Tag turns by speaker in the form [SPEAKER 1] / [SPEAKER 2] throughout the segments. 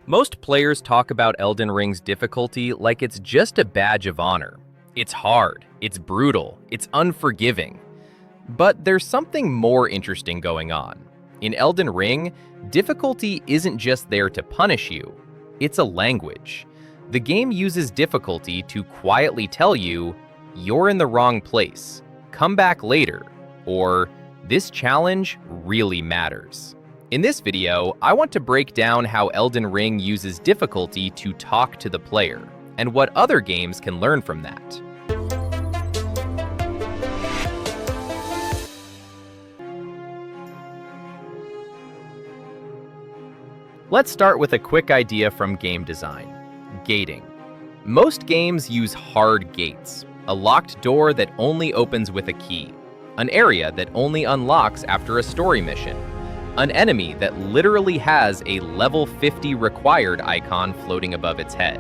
[SPEAKER 1] Most players talk about Elden Ring's difficulty like it's just a badge of honor. It's hard, it's brutal, it's unforgiving. But there's something more interesting going on. In Elden Ring, difficulty isn't just there to punish you, it's a language. The game uses difficulty to quietly tell you, you're in the wrong place, come back later, or this challenge really matters. In this video, I want to break down how Elden Ring uses difficulty to talk to the player, and what other games can learn from that. Let's start with a quick idea from game design: gating. Most games use hard gates, a locked door that only opens with a key, an area that only unlocks after a story mission, an enemy that literally has a level 50 required icon floating above its head.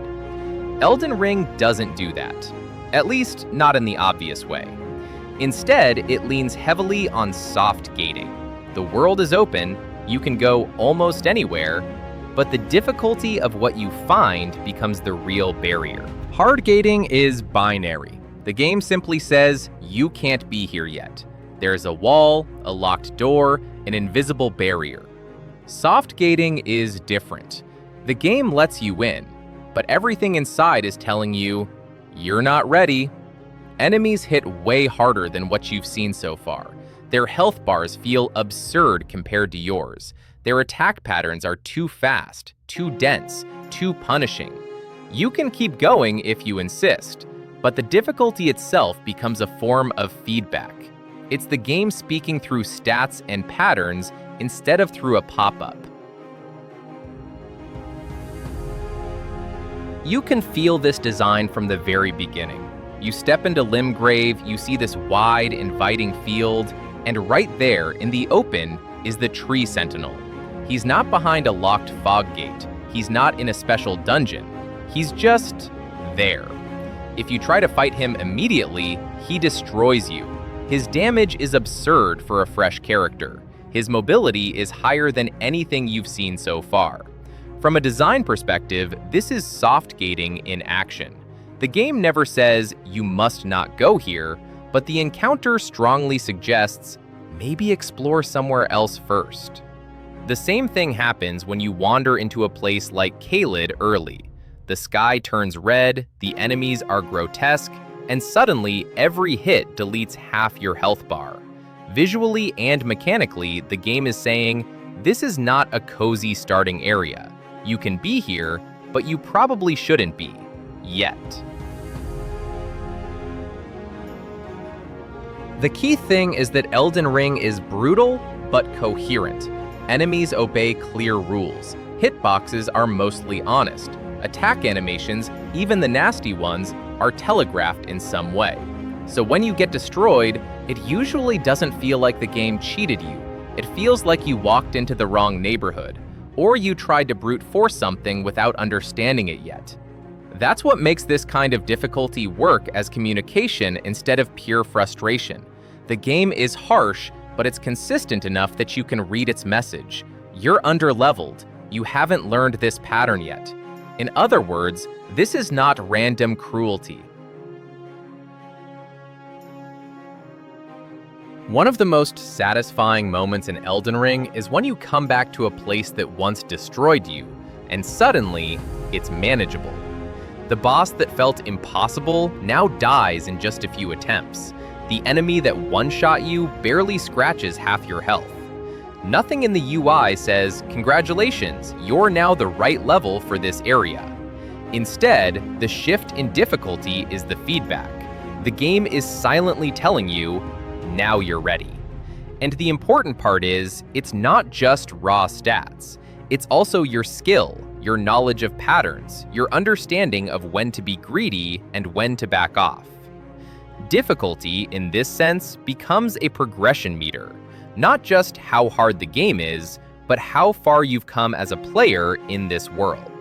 [SPEAKER 1] Elden Ring doesn't do that, at least not in the obvious way. Instead, it leans heavily on soft gating. The world is open, you can go almost anywhere, but the difficulty of what you find becomes the real barrier. Hard gating is binary. The game simply says, you can't be here yet. There's a wall, a locked door, an invisible barrier. Soft gating is different. The game lets you in, but everything inside is telling you, you're not ready. Enemies hit way harder than what you've seen so far. Their health bars feel absurd compared to yours. Their attack patterns are too fast, too dense, too punishing. You can keep going if you insist, but the difficulty itself becomes a form of feedback. It's the game speaking through stats and patterns instead of through a pop-up. You can feel this design from the very beginning. You step into Limgrave, you see this wide, inviting field, and right there, in the open, is the Tree Sentinel. He's not behind a locked fog gate. He's not in a special dungeon. He's just there. If you try to fight him immediately, he destroys you. His damage is absurd for a fresh character. His mobility is higher than anything you've seen so far. From a design perspective, this is soft gating in action. The game never says, you must not go here, but the encounter strongly suggests, maybe explore somewhere else first. The same thing happens when you wander into a place like Caelid early. The sky turns red, the enemies are grotesque, and suddenly every hit deletes half your health bar. Visually and mechanically, the game is saying, this is not a cozy starting area. You can be here, but you probably shouldn't be, yet. The key thing is that Elden Ring is brutal, but coherent. Enemies obey clear rules. Hitboxes are mostly honest. Attack animations, even the nasty ones, are telegraphed in some way. So when you get destroyed, it usually doesn't feel like the game cheated you. It feels like you walked into the wrong neighborhood, or you tried to brute force something without understanding it yet. That's what makes this kind of difficulty work as communication instead of pure frustration. The game is harsh, but it's consistent enough that you can read its message. You're underleveled. You haven't learned this pattern yet. In other words, this is not random cruelty. One of the most satisfying moments in Elden Ring is when you come back to a place that once destroyed you, and suddenly, it's manageable. The boss that felt impossible now dies in just a few attempts. The enemy that one-shot you barely scratches half your health. Nothing in the UI says, congratulations, you're now the right level for this area. Instead, the shift in difficulty is the feedback. The game is silently telling you, now you're ready. And the important part is, it's not just raw stats. It's also your skill, your knowledge of patterns, your understanding of when to be greedy and when to back off. Difficulty, in this sense, becomes a progression meter. Not just how hard the game is, but how far you've come as a player in this world.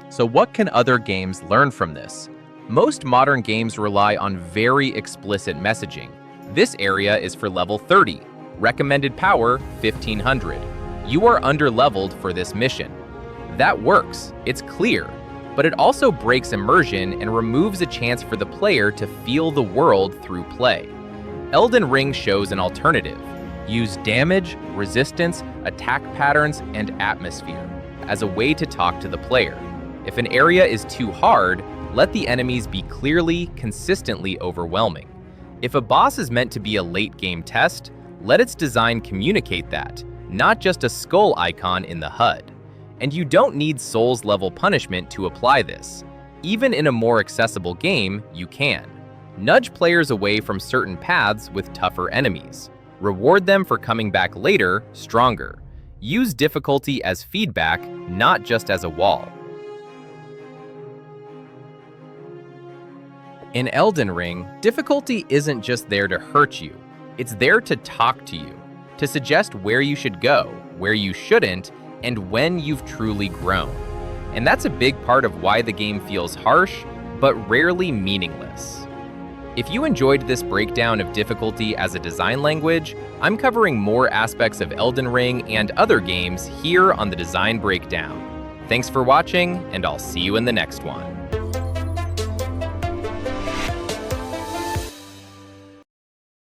[SPEAKER 1] So what can other games learn from this? Most modern games rely on very explicit messaging. This area is for level 30. Recommended power, 1500. You are underleveled for this mission. That works, it's clear, but it also breaks immersion and removes a chance for the player to feel the world through play. Elden Ring shows an alternative. Use damage, resistance, attack patterns, and atmosphere as a way to talk to the player. If an area is too hard, let the enemies be clearly, consistently overwhelming. If a boss is meant to be a late-game test, let its design communicate that, not just a skull icon in the HUD. And you don't need Souls-level punishment to apply this. Even in a more accessible game, you can. Nudge players away from certain paths with tougher enemies. Reward them for coming back later, stronger. Use difficulty as feedback, not just as a wall. In Elden Ring, difficulty isn't just there to hurt you. It's there to talk to you, to suggest where you should go, where you shouldn't, and when you've truly grown. And that's a big part of why the game feels harsh, but rarely meaningless. If you enjoyed this breakdown of difficulty as a design language, I'm covering more aspects of Elden Ring and other games here on the Design Breakdown. Thanks for watching, and I'll see you in the next one.